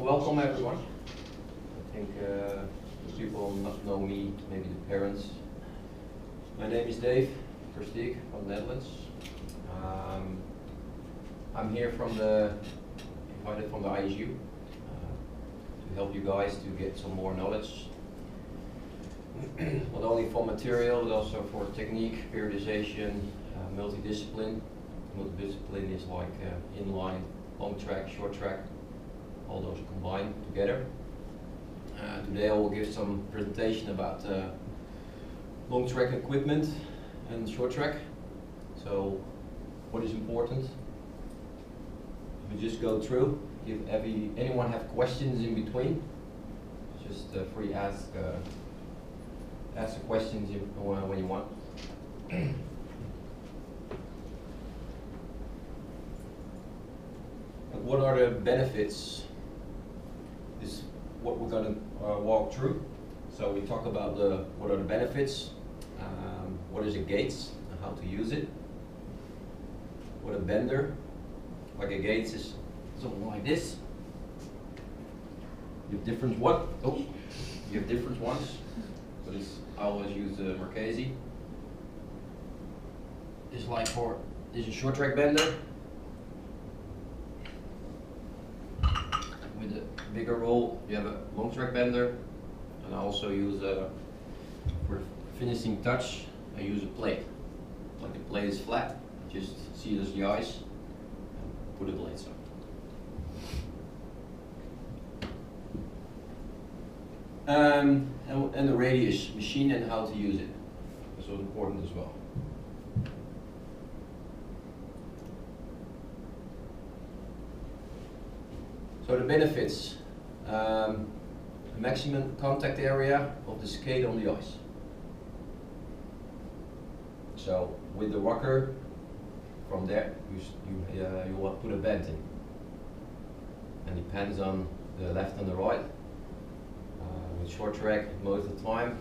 Welcome everyone. I think people not know me, maybe the parents. My name is Dave Versteeg from the Netherlands. I'm here invited from the ISU to help you guys to get some more knowledge. Not only for material, but also for technique, periodization, multidiscipline. Multidiscipline is like inline, long track, short track, all those combined together. Today I will give some presentation about long track equipment and short track. So what is important? We just go through. If anyone have questions in between, just free ask the questions when you want. What are the benefits? This is what we're going to walk through. So we talk about what are the benefits, what is a gates, and how to use it. What a bender, like a gates is something like this. You have different you have different ones. But I always use the Marchesi. This is a short track bender. With a bigger roll, you have a long track bender, and I also use for finishing touch. I use a plate. Like the plate is flat, just see it as the ice, and put the blades on. And the radius machine and how to use it. That's also important as well. So the benefits, maximum contact area of the skate on the ice. So with the rocker, from there you will put a bend in. And depends on the left and the right. With short track, most of the time,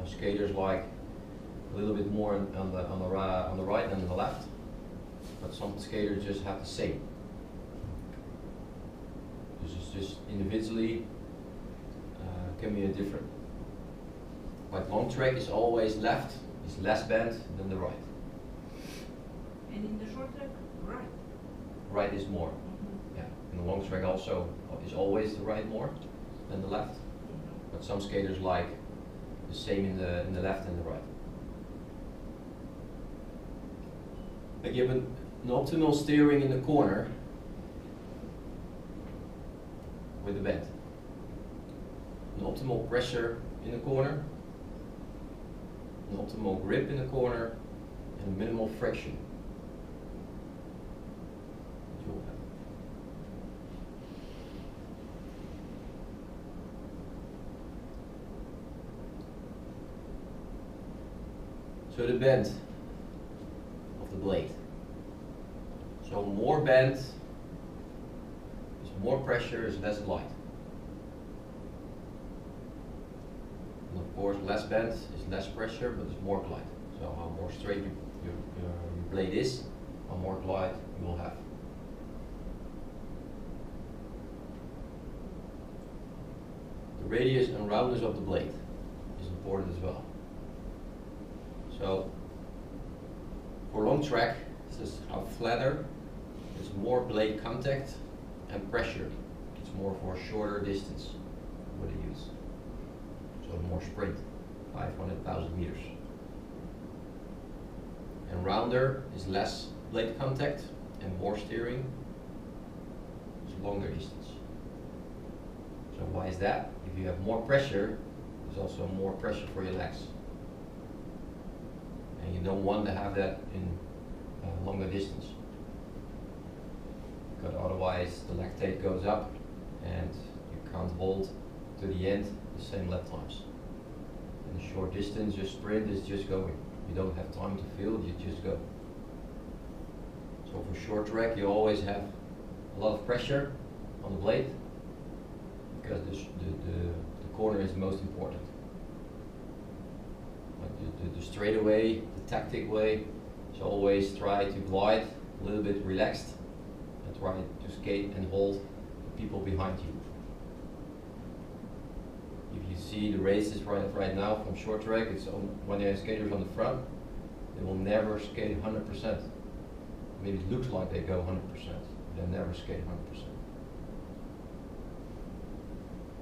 skaters like a little bit more on the right than on the left. But some skaters just have the same. This is just individually can be a different. Like long track is always left, is less bend than the right. And in the short track, right? Right is more. Yeah. In the long track also is always the right more than the left. But some skaters like the same in the left and the right. They give an optimal steering in the corner with the bend. An optimal pressure in the corner, an optimal grip in the corner, and minimal friction. So the bend of the blade. So more bend is more pressure, is less glide. And of course less bend is less pressure, but it's more glide. So how more straight your blade is, how more glide you will have. The radius and roundness of the blade is important as well. So for long track, this is how flatter, there's more blade contact and pressure. It's more for a shorter distance what they use. So more sprint, 500,000 meters. And rounder is less blade contact and more steering, it's longer distance. So why is that? If you have more pressure, there's also more pressure for your legs. And you don't want to have that in longer distance. Because otherwise the lactate goes up and you can't hold to the end the same lap times. In a short distance, your sprint is just going. You don't have time to feel, you just go. So for short track, you always have a lot of pressure on the blade because the corner is most important. Like the straightaway, the tactic way, so always try to glide a little bit relaxed and try to skate and hold people behind you. If you see the races right now from short track, it's when they have skaters on the front, they will never skate 100%. Maybe it looks like they go 100%, they'll never skate 100%.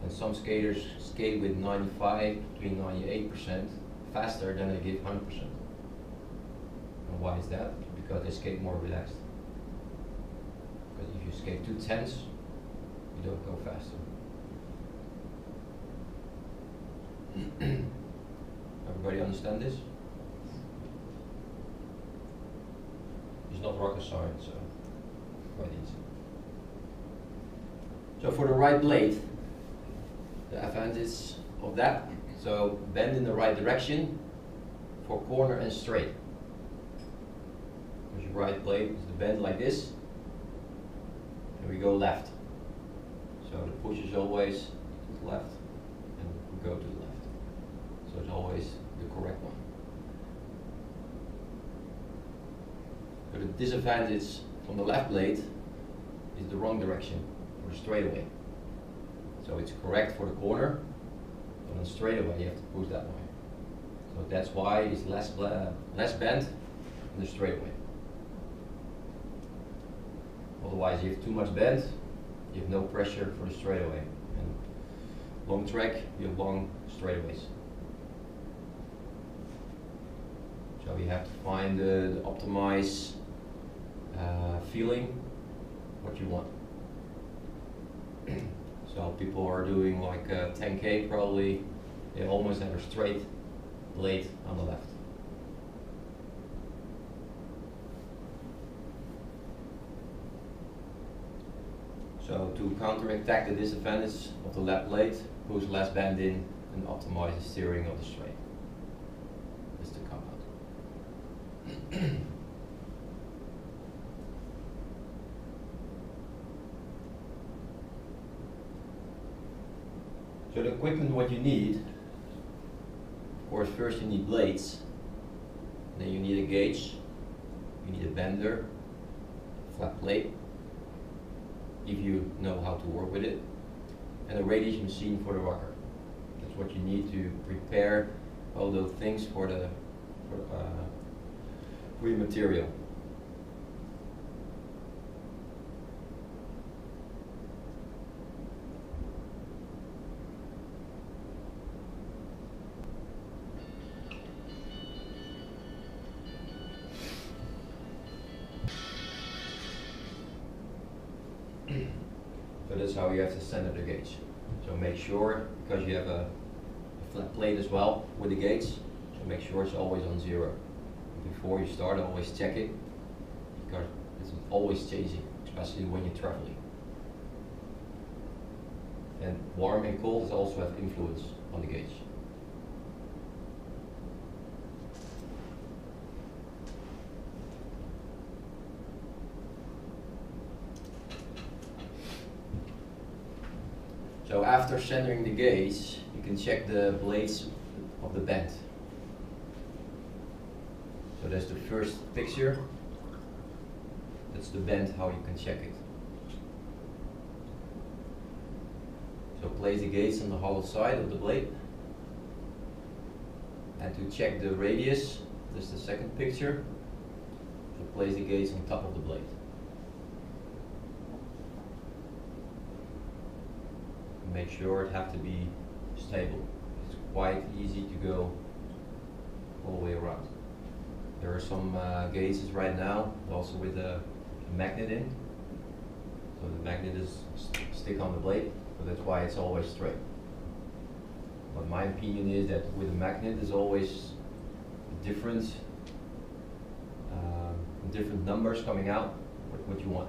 And some skaters skate with 95, between 98% faster than they give 100%. And why is that? Because they skate more relaxed. Because if you skate too tense, you don't go faster. Everybody understand this? It's not rocket science, so quite easy. So for the right blade, the advantage of that, so bend in the right direction for corner and straight. With your right blade is the bend like this, and we go left. So the push is always to the left, and we go to the left. So it's always the correct one. So the disadvantage from the left blade is the wrong direction for the straightaway. So it's correct for the corner, but on straightaway you have to push that way. So that's why it's less bend in the straightaway. Otherwise you have too much bend, you have no pressure for the straightaway. And long track, you have long straightaways. So you have to find the optimized feeling, what you want. So people are doing like 10K probably, they almost have a straight blade on the left. So to counteract the disadvantage of the left blade, push less bend in and optimize the steering of the straight. That's the come out. So the equipment what you need, of course first you need blades, then you need a gauge, you need a bender, flat plate, if you know how to work with it, and a radius machine for the rocker. That's what you need to prepare all those things for your material. So that's how you have to center the gauge. So make sure, because you have a flat plate as well with the gauge, so make sure it's always on 0. Before you start, always check it, because it's always changing, especially when you're traveling. And warm and cold also have influence on the gauge. So after centering the gauge, you can check the blades of the bend. So that's the first picture. That's the bend, how you can check it. So place the gauge on the hollow side of the blade. And to check the radius, that's the second picture. So place the gauge on top of the blade. Make sure it has to be stable. It's quite easy to go all the way around. There are some gauges right now, also with a magnet in. So the magnet is stick on the blade, so that's why it's always straight. But my opinion is that with a magnet is always different numbers coming out, what you want,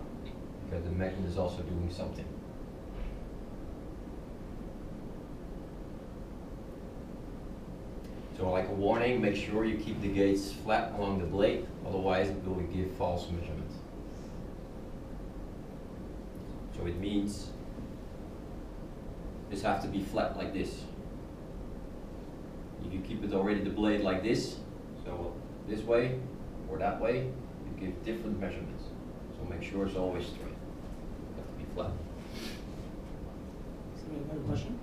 because the magnet is also doing something. So like a warning, make sure you keep the gauge flat along the blade, otherwise it will give false measurement. So it means this has to be flat like this. If you keep it already the blade like this, so this way or that way, you give different measurements. So make sure it's always straight. It has to be flat. a question.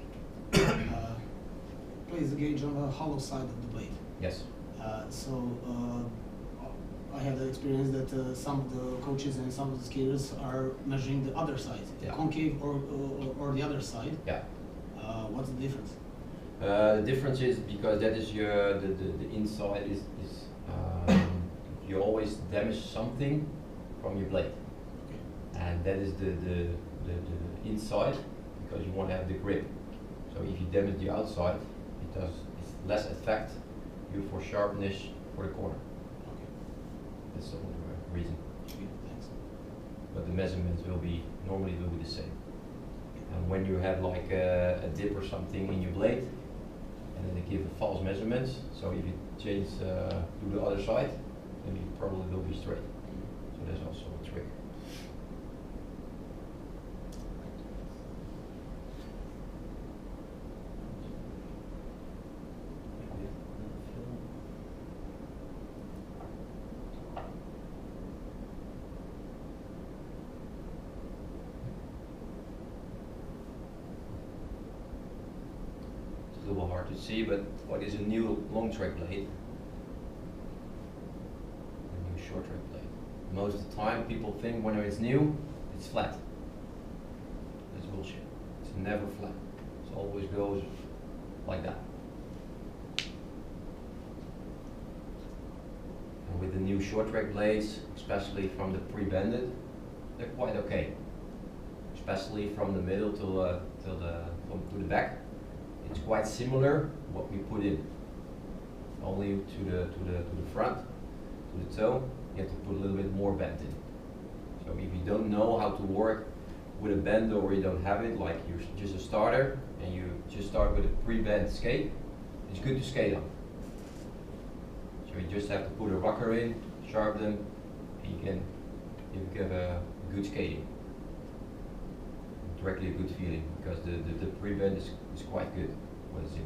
Place the gauge on the hollow side of the blade. Yes. I have the experience that some of the coaches and some of the skiers are measuring the other side, the concave or the other side. Yeah. What's the difference? The difference is because that is the inside is you always damage something from your blade, and that is the inside because you want to have the grip. So if you damage the outside, it's less affect you for sharpness for the corner. That's the only reason. Thanks. But the measurements normally will be the same. And when you have like a dip or something in your blade, and then they give a false measurements, so if you change to the other side, then you probably will be straight. So that's also a trick. A little hard to see, but what is a new long track blade? A new short track blade. Most of the time people think when it's new, it's flat. That's bullshit. It's never flat. It always goes like that. And with the new short track blades, especially from the pre-bended, they're quite okay. Especially from the middle to the back. It's quite similar what we put in. Only to the front, to the toe, you have to put a little bit more bend in. So if you don't know how to work with a bender or you don't have it, like you're just a starter and you just start with a pre-bend skate, it's good to skate on. So you just have to put a rocker in, sharpen them, and you can get a good skating. Directly a good feeling because the pre-bend is quite good what it's in.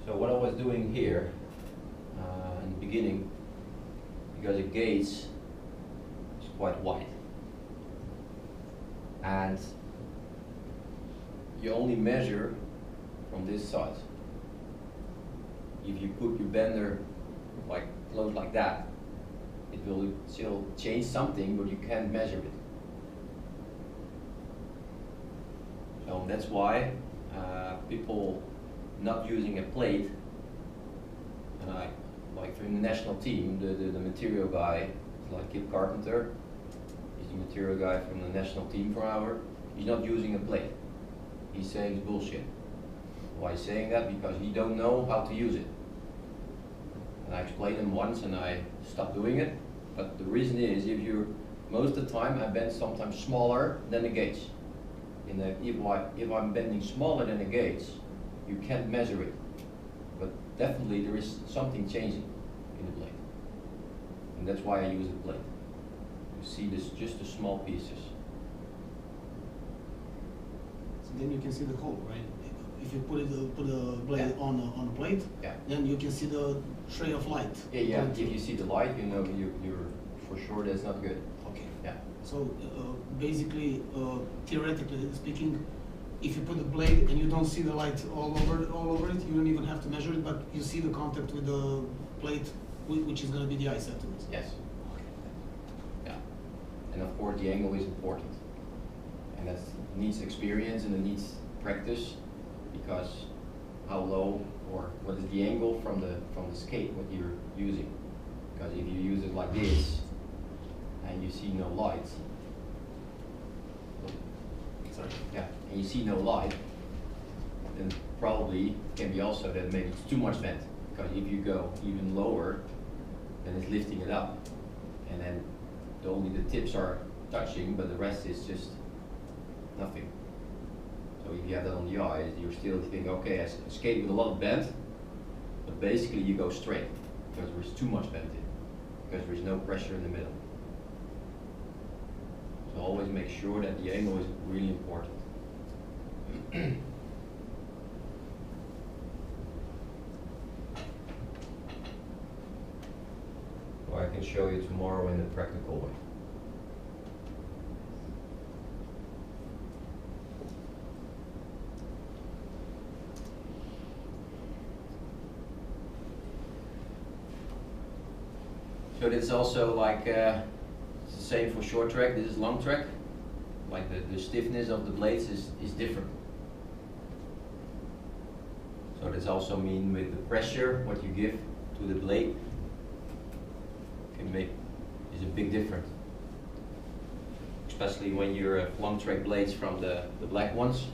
So what I was doing here in the beginning, because the gauge is quite wide, and you only measure from this side. If you put your bender like close like that, it will still change something, but you can't measure it. So that's why people not using a plate, and I like from the national team, the material guy, like Kip Carpenter, he's the material guy from the national team for our, he's not using a plate. He's saying it's bullshit. Why he's saying that? Because he don't know how to use it. And I explained him once and I stopped doing it. But the reason is, most of the time I bend sometimes smaller than the gauge. If I'm bending smaller than the gauge, you can't measure it. But definitely there is something changing in the blade. And that's why I use the plate. You see this, just the small pieces. So then you can see the hole, right? If you put a blade on a plate, then you can see the tray of light. Yeah. If you see the light, you know you're for sure that's not good. Okay. Yeah. So basically, theoretically speaking, if you put the blade and you don't see the light all over it, you don't even have to measure it, but you see the contact with the plate, which is going to be the eye settlement. Yes. Okay. Yeah. And of course, the angle is important, and that needs experience and it needs practice, because how low or what is the angle from the skate what you're using? Because if you use it like this and you see no light. Sorry. Yeah, and you see no light, then probably can be also that maybe it's too much bent. Because if you go even lower, then it's lifting it up, and then only the tips are touching, but the rest is just nothing. So if you have that on the ice, you're still thinking, okay, I skate with a lot of bend, but basically you go straight because there's too much bend in, because there's no pressure in the middle. So always make sure that the angle is really important. Or I can show you tomorrow in a practical way. So this is also like, it's the same for short track, this is long track. Like the stiffness of the blades is different. So this also means with the pressure, what you give to the blade is a big difference. Especially when you're long track blades from the black ones,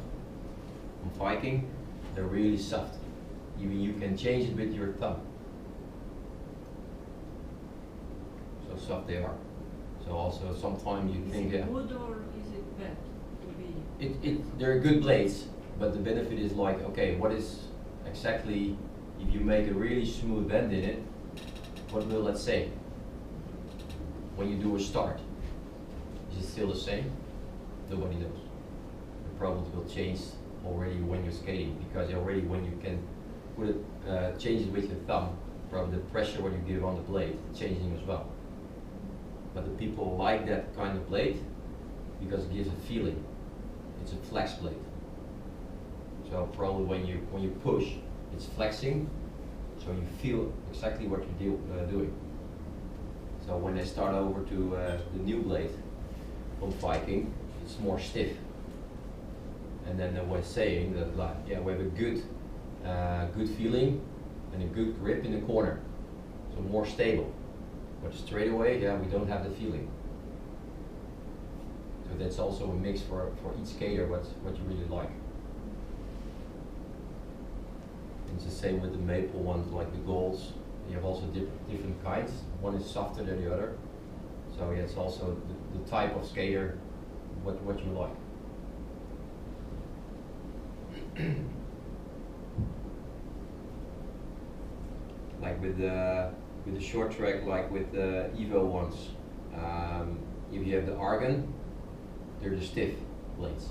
from Viking, they're really soft. Even you can change it with your thumb. So soft they are. So also sometimes you think, is it good or is it bad to be? They're good blades, but the benefit is like, okay, what is exactly, if you make a really smooth bend in it, what will that say? When you do a start, is it still the same? Nobody knows. The problems will change already when you're skating, because already when you can put it, change it with your thumb, probably the pressure what you give on the blade changing as well. But the people like that kind of blade because it gives a feeling. It's a flex blade. So probably when you push, it's flexing, so you feel exactly what you're doing. So when they start over to the new blade on Viking, it's more stiff. And then they were saying that, like, yeah, we have a good feeling and a good grip in the corner, so more stable. But straight away, yeah, we don't have the feeling. So that's also a mix for each skater, what you really like. It's the same with the maple ones, like the golds. You have also different kinds. One is softer than the other. So yeah, it's also the type of skater, what you like. Like with the short track, like with the Evo ones, if you have the Argon, they're the stiff blades.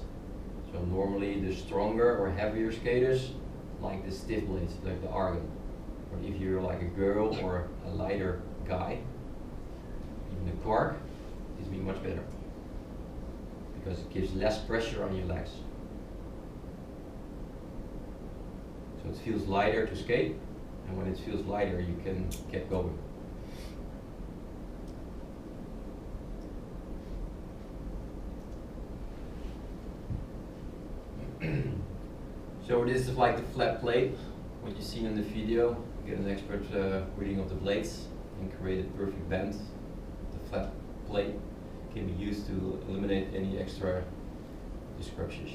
So normally the stronger or heavier skaters like the stiff blades, like the Argon. But if you're like a girl or a lighter guy, even the Quark is be much better because it gives less pressure on your legs. So it feels lighter to skate, and when it feels lighter, you can get going. So this is like the flat plate, what you seen in the video. Get an expert reading of the blades and create a perfect bend. The flat plate can be used to eliminate any extra disruptions.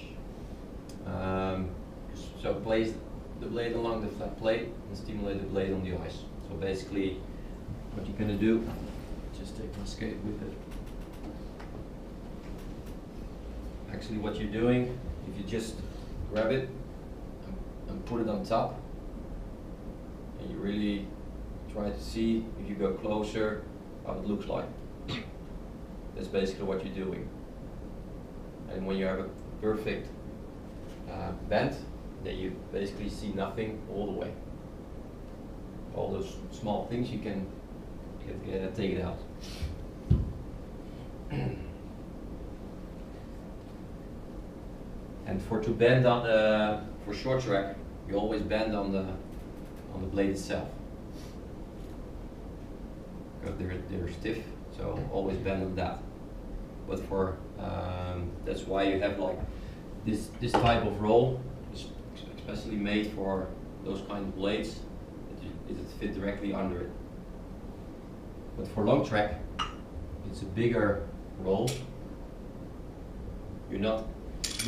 So place the blade along the flat plate and stimulate the blade on the ice. So basically what you're going to do, just take my skate with it. Actually what you're doing, if you just grab it and put it on top, and you really try to see, if you go closer, how it looks like. That's basically what you're doing. And when you have a perfect bend, then you basically see nothing all the way. All those small things you can take it out. And to bend on for short track, you always bend on the blade itself, because they're stiff. So always bend on that. But for that's why you have like this type of roll, especially made for those kind of blades. It fit directly under it. But for long track, it's a bigger roll. You're not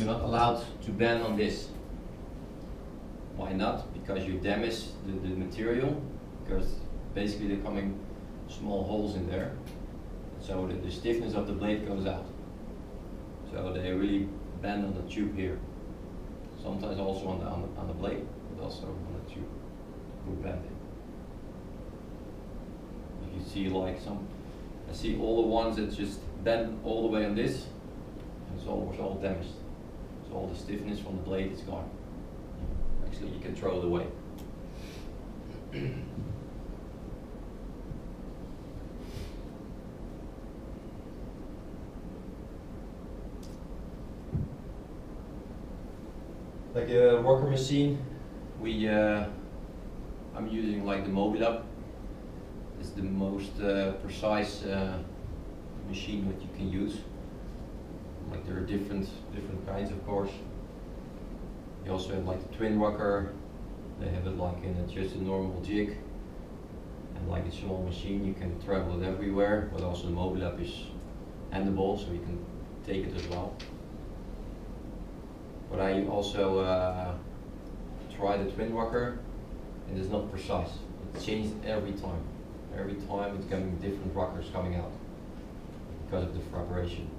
allowed to bend on this. Why not? Because you damage the material, because basically they're coming small holes in there. So the stiffness of the blade goes out. So they really bend on the tube here. Sometimes also on the blade, but also on the tube. Good bending. If you see like I see all the ones that just bend all the way on this, and it's almost all damaged. So all the stiffness from the blade is gone. Actually, you can throw it away. Like a worker machine, I'm using like the Mobilab. It's the most precise machine that you can use. Like there are different kinds, of course. You also have like the twin rocker. They have it like in just a normal jig, and like a small machine, you can travel it everywhere. But also the Mobilab is handable, so you can take it as well. But I also try the twin rocker, and it's not precise. It changes every time. Every time it's getting different rockers coming out because of the vibration.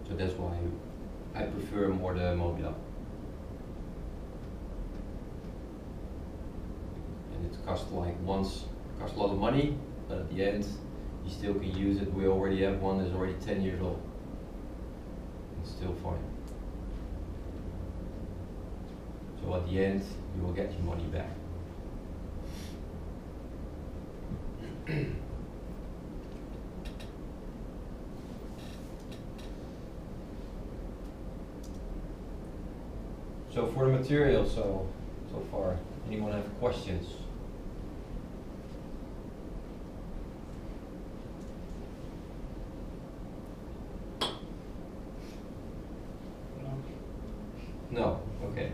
So that's why I prefer more the Mobilab. And it costs a lot of money, but at the end you still can use it. We already have one that's already 10 years old. It's still fine. So at the end you will get your money back. So for the material, so far, anyone have questions? No, okay.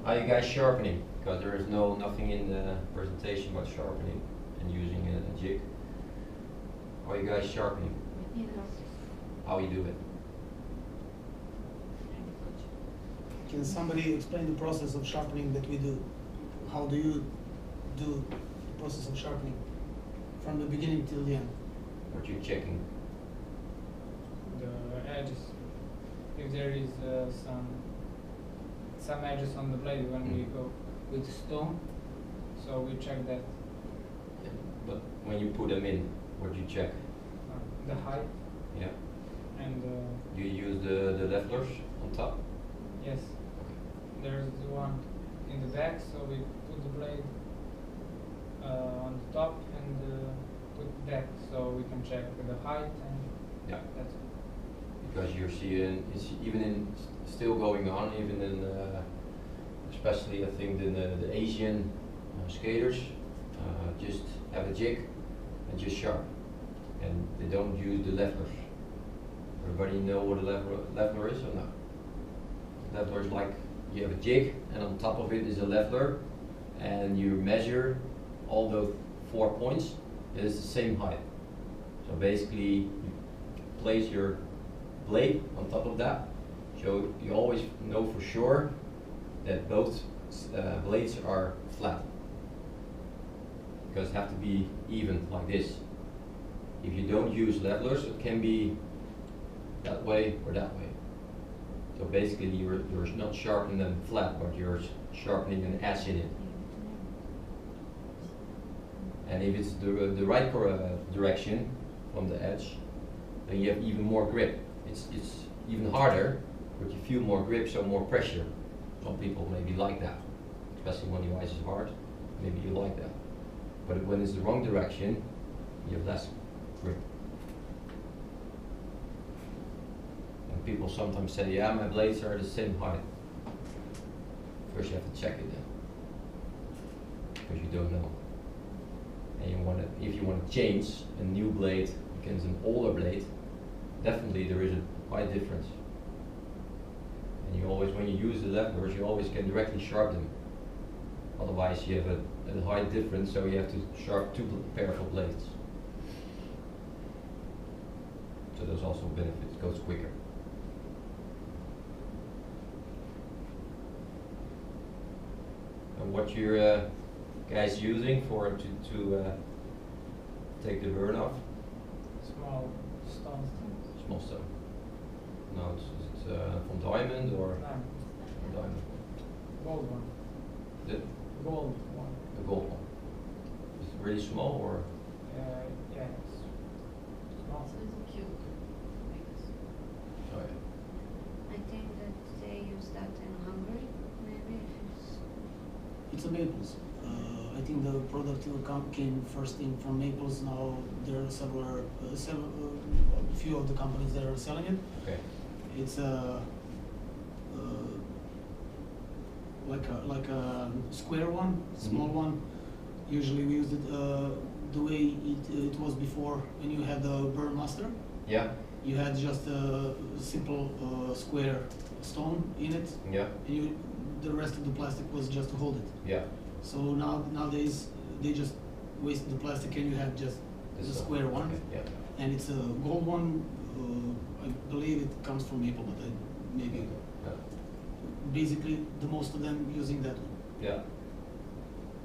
Are you guys sharpening? Because there is nothing in the presentation about sharpening and using a jig. Are you guys sharpening? Yes. How you do it? Can somebody explain the process of sharpening that we do? How do you do the process of sharpening from the beginning till the end? What you checking? The edges. If there is some edges on the blade when we go with stone, so we check that. Yeah. But when you put them in, what do you check? The height. Yeah. And you use the levelers on top? yes. There's the one in the back, so we put the blade on the top and put back, so we can check the height and Yeah. that's it. Because you're seeing, it's even in still going on, even in especially I think the Asian skaters just have a jig and just sharp, and they don't use the levelers. Everybody know what a leveler is or not? Leveler is like you have a jig and on top of it is a leveler, and you measure all the 4 points. It is the same height. So basically you place your blade on top of that, so you always know for sure that both blades are flat, because it have to be even like this. If you don't use levelers, it can be that way or that way. So basically you're not sharpening them flat, but you're sharpening an edge in it. And if it's the right direction from the edge, then you have even more grip. It's even harder, but you feel more grip, so more pressure. Some people maybe like that, especially when your ice is hard. Maybe you like that. But when it's the wrong direction, you have less grip. And people sometimes say, yeah, my blades are the same height. First you have to check it then, because you don't know. And if you want to change a new blade against an older blade, definitely there is a quite difference. And you always, when you use the levelers, you always can directly sharp them. Otherwise you have a height difference, so you have to sharp two pairs of blades. So there's also benefits, it goes quicker. And what you're guys using for to take the burn off? Small stone. Small stone. No, it's from diamond or No, from diamond? gold one. The Gold one. gold one. Is it really small or? Yeah, it's small. So it's a cube, I guess. Oh yeah. I think that they use that in Hungary, maybe if it's. It's a Maples. I think the product came first in from Maples. Now there are a few of the companies that are selling it. Okay. It's like a square one, small Mhm. one. Usually we used it the way it was before when you had the Burn Master. Yeah. You had just a simple square stone in it, Yeah. and the rest of the plastic was just to hold it. Yeah. So nowadays they just waste the plastic and you have just the This square one. Okay. Yeah. And it's a gold one. I believe it comes from Maple, but maybe Yeah. basically the most of them using that one. Yeah.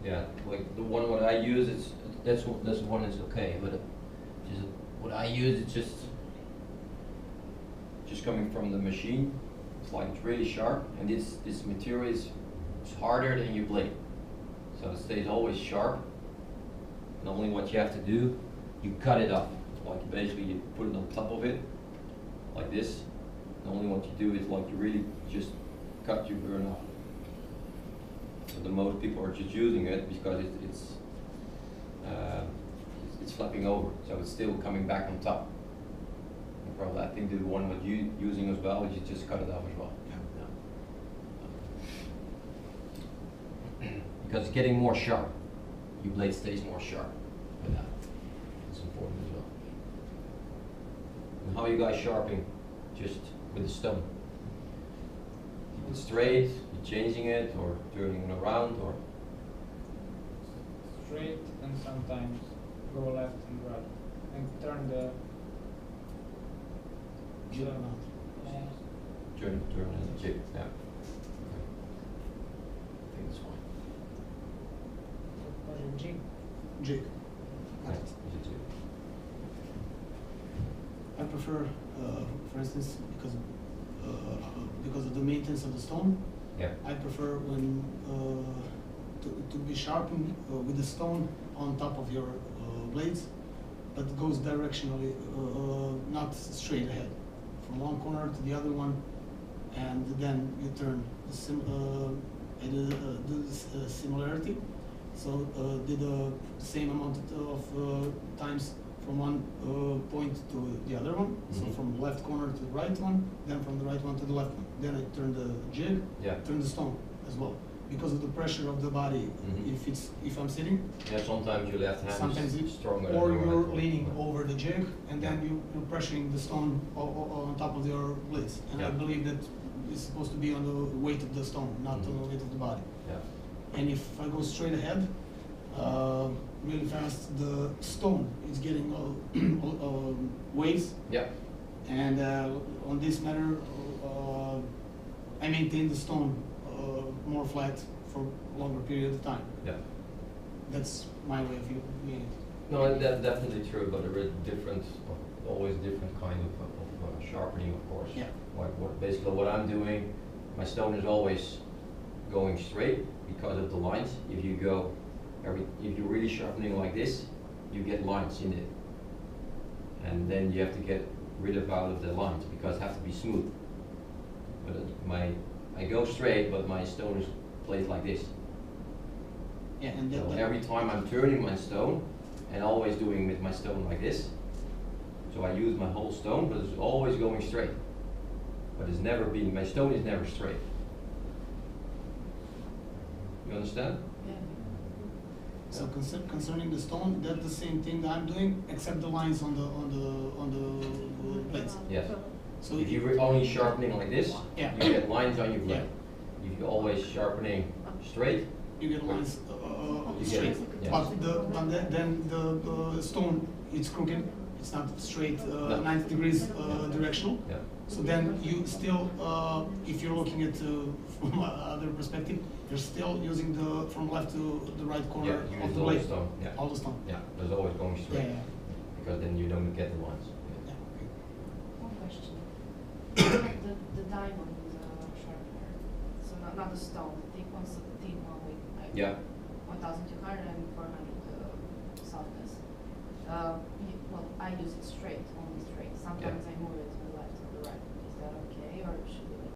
Yeah. Like the one what I use, that's one is okay, but just what I use, it's just coming from the machine. It's like it's really sharp, and this material is harder than your blade, so it stays always sharp. And only what you have to do, you cut it off. Like basically you put it on top of it, like this. And only what you do is like you really just cut your burn off. So the most people are just using it because it's flapping over, so it's still coming back on top. And probably I think the one with you using as well, you just cut it off as well. Because it's getting more sharp. Your blade stays more sharp with that. It's important as well. And how are you guys sharpening? Just with the stone? Keep it straight, you're changing it, or turning it around, or? Straight and sometimes go left and right. And turn the Jig around. yeah. Turn and jig, yeah. Okay. I think it's fine. Or a jig. Jig. Okay, is it jig? I prefer, for instance, because of the maintenance of the stone. Yeah. I prefer when to be sharpened with the stone on top of your blades, but it goes directionally, not straight ahead, from one corner to the other one, and then you turn the similarity. So did the same amount of times from one point to the other one. So Mhm. from the left corner to the right one, then from the right one to the left one. Then I turn the jig, Yeah. turn the stone as well. Because of the pressure of the body, Mhm. if I'm sitting, Yeah, sometimes your left hand sometimes is stronger than or your right you're one. leaning over the jig, and then Yeah. you're pressuring the stone on top of your blades. And I Yeah. believe that it's supposed to be on the weight of the stone, not on Mhm. the weight of the body. Yeah. And if I go straight ahead, really fast, the stone is getting waves. Yeah. And on this matter, I maintain the stone more flat for a longer period of time. Yeah. That's my way of viewing it. No, that's definitely true, but there is always different kind of sharpening, of course. Yeah. Basically what I'm doing, my stone is always going straight because of the lines. If you're really sharpening like this, you get lines in it. And then you have to get rid of the lines because it has to be smooth. But I go straight, but my stone is placed like this. Yeah, and So every time I'm turning my stone, and always doing with my stone like this, so I use my whole stone, but it's always going straight. But my stone is never straight. You understand? Yeah. So concerning the stone, that's the same thing that I'm doing, except the lines on the blades. Yes. So If you're only sharpening like this, Yeah. you get lines on your blade. If you're always sharpening straight, you get lines You straight, get- yes. but then the stone, it's crooked. It's not straight, 90 degrees directional. yeah. So then you still, if you're looking at from other perspective, you're still using from left to the right corner Yeah, you of use the all the blade. stone, yeah. All the stone. Yeah, but it's always going Yeah, straight, yeah. because then you don't get the lines. Yeah. One question. diamond sharpener. So not a stone, the thick one, so the thin one with like Yeah. 1,200 and 400 softness. Well, I use it straight, only straight. Sometimes I move it to the left or the right. Is that okay, or should we?